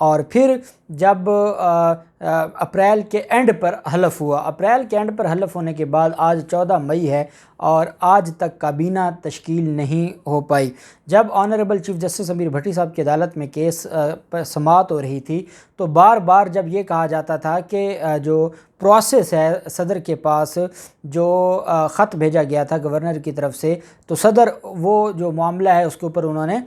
اور پھر جب اپریل کے اینڈ پر حلف ہوا، اپریل کے اینڈ پر حلف ہونے کے بعد آج 14 مئی ہے اور آج تک کابینہ تشکیل نہیں ہو پائی۔ جب آنریبل چیف جسٹس امیر بھٹی صاحب کی عدالت میں کیس پر سماعت ہو رہی تھی تو بار بار جب یہ کہا جاتا تھا کہ جو پروسیس ہے صدر کے پاس، جو خط بھیجا گیا تھا گورنر کی طرف سے، تو صدر وہ جو معاملہ ہے اس کے اوپر انہوں نے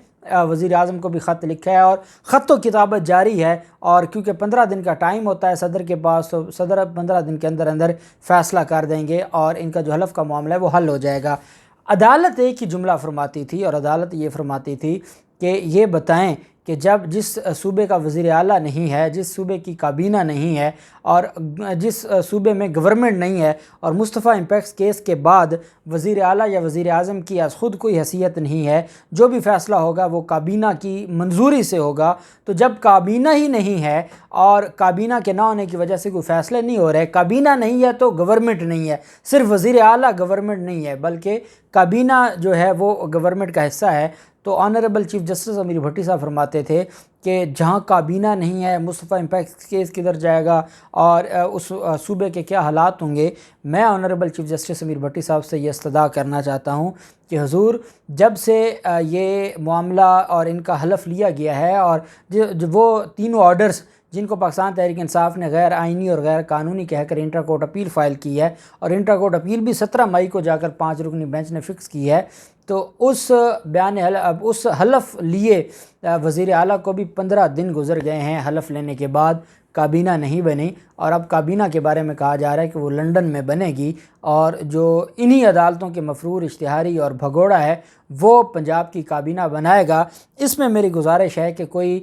وزیر اعظم کو بھی خط لکھا ہے اور خط و کتابت جاری ہے، اور کیونکہ 15 دن کا ٹائم ہوتا ہے صدر کے پاس تو صدر 15 دن کے اندر اندر فیصلہ کر دیں گے اور ان کا جو حلف کا معاملہ ہے وہ حل ہو جائے گا۔ عدالت ایک ہی جملہ فرماتی تھی اور عدالت یہ فرماتی تھی کہ یہ بتائیں کہ جس صوبے کا وزیر اعلیٰ نہیں ہے، جس صوبے کی کابینہ نہیں ہے اور جس صوبے میں گورنمنٹ نہیں ہے اور مصطفیٰ امپیکس کیس کے بعد وزیر اعلیٰ یا وزیر اعظم کی از خود کوئی حیثیت نہیں ہے، جو بھی فیصلہ ہوگا وہ کابینہ کی منظوری سے ہوگا، تو جب کابینہ ہی نہیں ہے اور کابینہ کے نہ ہونے کی وجہ سے کوئی فیصلے نہیں ہو رہے، کابینہ نہیں ہے تو گورنمنٹ نہیں ہے، صرف وزیر اعلیٰ گورنمنٹ نہیں ہے بلکہ کابینہ جو ہے وہ گورنمنٹ کا حصہ ہے، تو آنریبل چیف جسٹس امیر بھٹی صاحب فرماتے تھے کہ جہاں کابینہ نہیں ہے مصطفیٰ امپیکس کیس کدھر جائے گا اور اس صوبے کے کیا حالات ہوں گے۔ میں آنریبل چیف جسٹس امیر بھٹی صاحب سے یہ استدعا کرنا چاہتا ہوں کہ حضور جب سے یہ معاملہ اور ان کا حلف لیا گیا ہے اور وہ تینوں آرڈرز جن کو پاکستان تحریک انصاف نے غیر آئینی اور غیر قانونی کہہ کر انٹر کورٹ اپیل فائل کی ہے اور انٹر کورٹ اپیل بھی 17 مئی کو جا کر 5 رکنی بینچ نے فکس کی ہے، تو اس اس حلف لیے وزیر اعلیٰ کو بھی 15 دن گزر گئے ہیں حلف لینے کے بعد، کابینہ نہیں بنی اور اب کابینہ کے بارے میں کہا جا رہا ہے کہ وہ لنڈن میں بنے گی اور جو انہی عدالتوں کے مفرور اشتہاری اور بھگوڑا ہے وہ پنجاب کی کابینہ بنائے گا۔ اس میں میری گزارش ہے کہ کوئی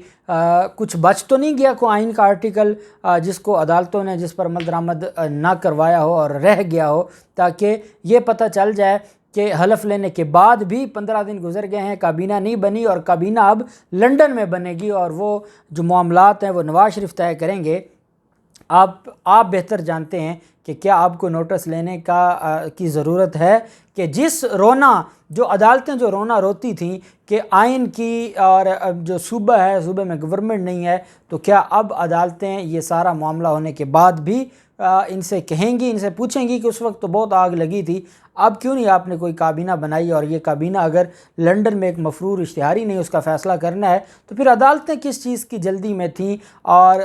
کچھ بچ تو نہیں گیا، کوئی آئین کا آرٹیکل جس کو عدالتوں نے جس پر عمل درآمد نہ کروایا ہو اور رہ گیا ہو، تاکہ یہ پتہ چل جائے کہ حلف لینے کے بعد بھی 15 دن گزر گئے ہیں، کابینہ نہیں بنی اور کابینہ اب لنڈن میں بنے گی اور وہ جو معاملات ہیں وہ نواز شریف طے کریں گے۔ آپ بہتر جانتے ہیں کہ کیا آپ کو نوٹس لینے کی ضرورت ہے کہ جس جو عدالتیں جو رونا روتی تھیں کہ آئین کی اور جو صوبہ ہے صوبے میں گورنمنٹ نہیں ہے، تو کیا اب عدالتیں یہ سارا معاملہ ہونے کے بعد بھی ان سے کہیں گی، ان سے پوچھیں گی کہ اس وقت تو بہت آگ لگی تھی، اب کیوں نہیں آپ نے کوئی کابینہ بنائی، اور یہ کابینہ اگر لنڈن میں ایک مفرور اشتہاری نہیں اس کا فیصلہ کرنا ہے تو پھر عدالتیں کس چیز کی جلدی میں تھیں اور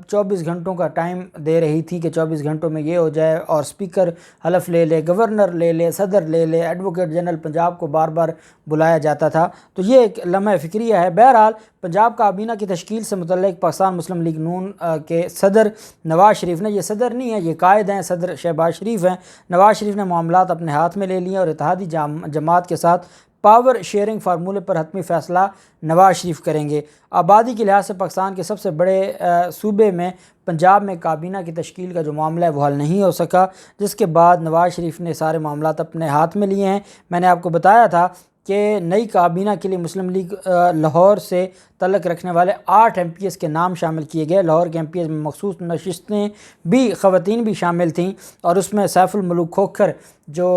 24 گھنٹوں کا ٹائم دے رہی تھی کہ 24 گھنٹوں میں یہ ہو جائے اور اسپیکر حلف لے لے، گورنر لے لے، صدر لے لے، ایڈوکیٹ جنرل پنجاب کو بار بار بلایا جاتا تھا، تو یہ ایک لمحہ فکریہ ہے۔ بہرحال پنجاب کابینہ کی تشکیل سے متعلق پاکستان مسلم لیگ نون کے صدر نواز شریف نے، یہ صدر نہیں ہے یہ قائد ہیں، صدر شہباز شریف ہیں، نواز شریف نے معاملات اپنے ہاتھ میں لے لیے اور اتحادی جماعت کے ساتھ پاور شیئرنگ فارمولے پر حتمی فیصلہ نواز شریف کریں گے۔ آبادی کے لحاظ سے پاکستان کے سب سے بڑے صوبے میں پنجاب میں کابینہ کی تشکیل کا جو معاملہ ہے وہ حل نہیں ہو سکا، جس کے بعد نواز شریف نے سارے معاملات اپنے ہاتھ میں لیے ہیں۔ میں نے آپ کو بتایا تھا کہ نئی کابینہ کے لیے مسلم لیگ لاہور سے تعلق رکھنے والے 8 MPs کے نام شامل کیے گئے۔ لاہور کے MPs میں مخصوص نشستیں بھی خواتین بھی شامل تھیں اور اس میں سیف الملوک کھوکھر جو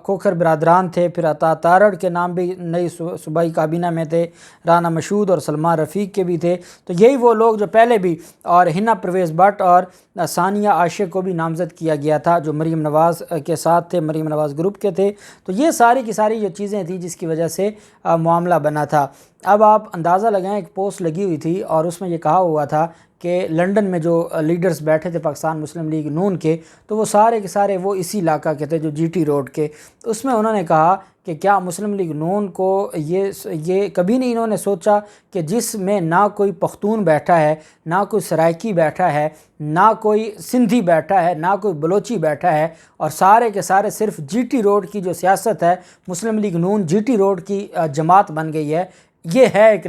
کھوکھر برادران تھے، پھر عطا تارڑ کے نام بھی نئی صوبائی کابینہ میں تھے، رانا مشہود اور سلمان رفیق کے بھی تھے، تو یہی وہ لوگ جو پہلے بھی، اور ہنا پرویز بٹ اور ثانیہ عاشق کو بھی نامزد کیا گیا تھا جو مریم نواز کے ساتھ تھے، مریم نواز گروپ کے تھے، تو یہ ساری کی ساری جو چیزیں تھیں جس کی وجہ سے معاملہ بنا تھا۔ اب آپ اندازہ لگائیں، ایک پوسٹ لگی ہوئی تھی اور اس میں یہ کہا ہوا تھا کہ لنڈن میں جو لیڈرز بیٹھے تھے پاکستان مسلم لیگ نون کے، تو وہ سارے کے سارے وہ اسی علاقہ کے تھے جو GT روڈ کے، اس میں انہوں نے کہا کہ کیا مسلم لیگ نون کو یہ کبھی نہیں انہوں نے سوچا کہ جس میں نہ کوئی پختون بیٹھا ہے، نہ کوئی سرائکی بیٹھا ہے، نہ کوئی سندھی بیٹھا ہے، نہ کوئی بلوچی بیٹھا ہے، اور سارے کے سارے صرف GT روڈ کی جو سیاست ہے، مسلم لیگ نون GT روڈ کی جماعت بن گئی ہے۔ یہ ہے ایک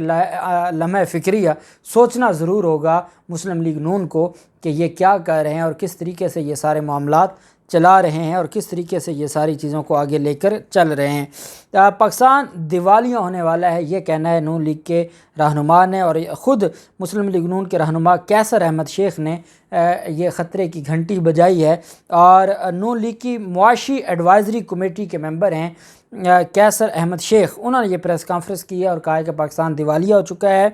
لمحہ فکریہ، سوچنا ضرور ہوگا مسلم لیگ نون کو کہ یہ کیا کر رہے ہیں اور کس طریقے سے یہ سارے معاملات چلا رہے ہیں اور کس طریقے سے یہ ساری چیزوں کو آگے لے کر چل رہے ہیں۔ پاکستان دیوالیہ ہونے والا ہے، یہ کہنا ہے نون لیگ کے رہنما نے، اور خود مسلم لیگ نون کے رہنما قیصر احمد شیخ نے یہ خطرے کی گھنٹی بجائی ہے، اور نون لیگ کی معاشی ایڈوائزری کمیٹی کے ممبر ہیں قیصر احمد شیخ، انہوں نے یہ پریس کانفرنس کی ہے اور کہا ہے کہ پاکستان دیوالیہ ہو چکا ہے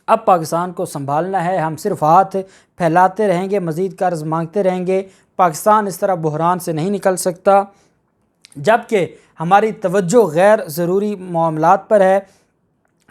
اب پاکستان کو سنبھالنا ہے، ہم صرف ہاتھ پھیلاتے رہیں گے، مزید قرض مانگتے رہیں گے، پاکستان اس طرح بحران سے نہیں نکل سکتا۔ جبکہ ہماری توجہ غیر ضروری معاملات پر ہے۔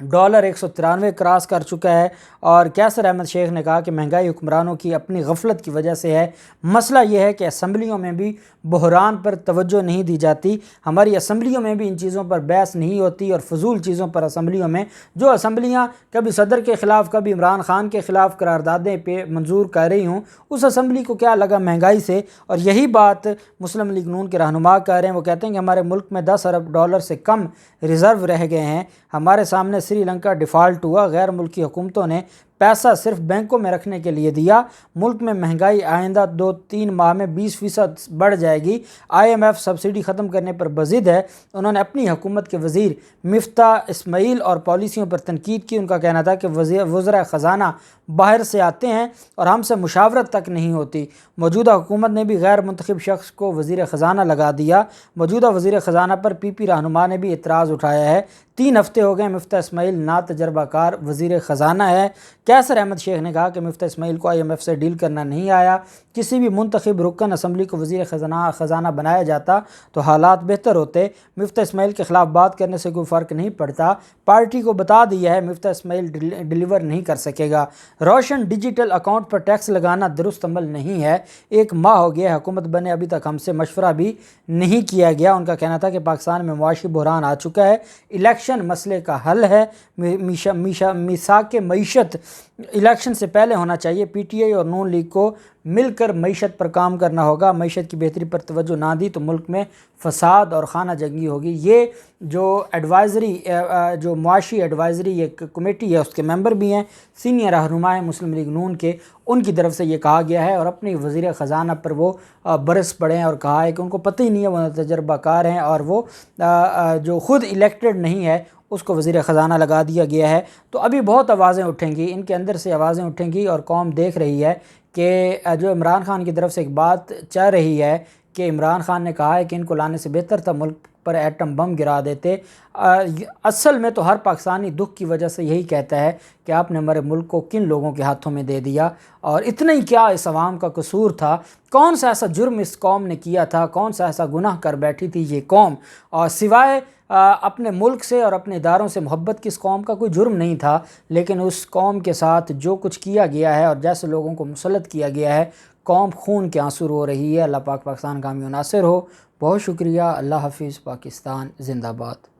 ڈالر 193 کراس کر چکا ہے، اور کیسر احمد شیخ نے کہا کہ مہنگائی حکمرانوں کی اپنی غفلت کی وجہ سے ہے۔ مسئلہ یہ ہے کہ اسمبلیوں میں بھی بحران پر توجہ نہیں دی جاتی، ہماری اسمبلیوں میں بھی ان چیزوں پر بحث نہیں ہوتی، اور فضول چیزوں پر اسمبلیوں میں جو اسمبلیاں کبھی صدر کے خلاف کبھی عمران خان کے خلاف قراردادیں منظور کر رہی ہوں، اس اسمبلی کو کیا لگا مہنگائی سے؟ اور یہی بات مسلم لیگ نون کے رہنما کہہ رہے ہیں۔ وہ کہتے ہیں کہ ہمارے ملک میں 10 ارب ڈالر سے کم ریزرو رہ گئے ہیں، ہمارے سامنے سری لنکا ڈیفالٹ ہوا، غیر ملکی حکومتوں نے پیسہ صرف بینکوں میں رکھنے کے لیے دیا، ملک میں مہنگائی آئندہ 2-3 ماہ میں 20% بڑھ جائے گی، IMF سبسڈی ختم کرنے پر بضد ہے۔ انہوں نے اپنی حکومت کے وزیر مفتاح اسماعیل اور پالیسیوں پر تنقید کی۔ ان کا کہنا تھا کہ وزراء خزانہ باہر سے آتے ہیں اور ہم سے مشاورت تک نہیں ہوتی۔ موجودہ حکومت نے بھی غیر منتخب شخص کو وزیر خزانہ لگا دیا۔ موجودہ وزیر خزانہ پر PP رہنما نے بھی اعتراض اٹھایا ہے۔ 3 ہفتے ہو گئے، مفتاح اسماعیل نا تجربہ کار وزیر خزانہ ہے۔ کیسر احمد شیخ نے کہا کہ مفتاح اسماعیل کو IMF سے ڈیل کرنا نہیں آیا، کسی بھی منتخب رکن اسمبلی کو وزیر خزانہ بنایا جاتا تو حالات بہتر ہوتے۔ مفتاح اسماعیل کے خلاف بات کرنے سے کوئی فرق نہیں پڑتا، پارٹی کو بتا دیا ہے مفتاح اسماعیل ڈیلیور نہیں کر سکے گا۔ روشن ڈیجیٹل اکاؤنٹ پر ٹیکس لگانا درست عمل نہیں ہے، 1 ماہ ہو گیا حکومت بنے، ابھی تک ہم سے مشورہ بھی نہیں کیا گیا۔ ان کا کہنا تھا کہ پاکستان میں معاشی بحران آ چکا ہے، الیکشن مسئلے کا حل ہے، میثاق معیشت الیکشن سے پہلے ہونا چاہیے، PTI اور نون لیگ کو مل کر معیشت پر کام کرنا ہوگا، معیشت کی بہتری پر توجہ نہ دی تو ملک میں فساد اور خانہ جنگی ہوگی۔ یہ جو ایڈوائزری جو معاشی ایڈوائزری ایک کمیٹی ہے، اس کے ممبر بھی ہیں، سینئر رہنما ہیں مسلم لیگ نون کے، ان کی طرف سے یہ کہا گیا ہے، اور اپنی وزیر خزانہ پر وہ برس پڑے ہیں اور کہا ہے کہ ان کو پتہ ہی نہیں ہے، وہ تجربہ کار ہیں، اور وہ جو خود الیکٹڈ نہیں ہے اس کو وزیر خزانہ لگا دیا گیا ہے۔ تو ابھی بہت آوازیں اٹھیں گی، ان کے اندر سے آوازیں اٹھیں گی، اور قوم دیکھ رہی ہے کہ جو عمران خان کی طرف سے ایک بات چل رہی ہے کہ عمران خان نے کہا ہے کہ ان کو لانے سے بہتر تھا ملک پر ایٹم بم گرا دیتے۔ اصل میں تو ہر پاکستانی دکھ کی وجہ سے یہی کہتا ہے کہ آپ نے ہمارے ملک کو کن لوگوں کے ہاتھوں میں دے دیا، اور اتنا ہی کیا اس عوام کا قصور تھا، کون سا ایسا جرم اس قوم نے کیا تھا، کون سا ایسا گناہ کر بیٹھی تھی یہ قوم، اور سوائے اپنے ملک سے اور اپنے اداروں سے محبت کی اس قوم کا کوئی جرم نہیں تھا، لیکن اس قوم کے ساتھ جو کچھ کیا گیا ہے اور جیسے لوگوں کو مسلط کیا گیا ہے، قوم خون کے آنسو رو رہی ہے۔ اللہ پاک پاکستان کامیاب ناصر ہو۔ بہت شکریہ، اللہ حافظ، پاکستان زندہ باد۔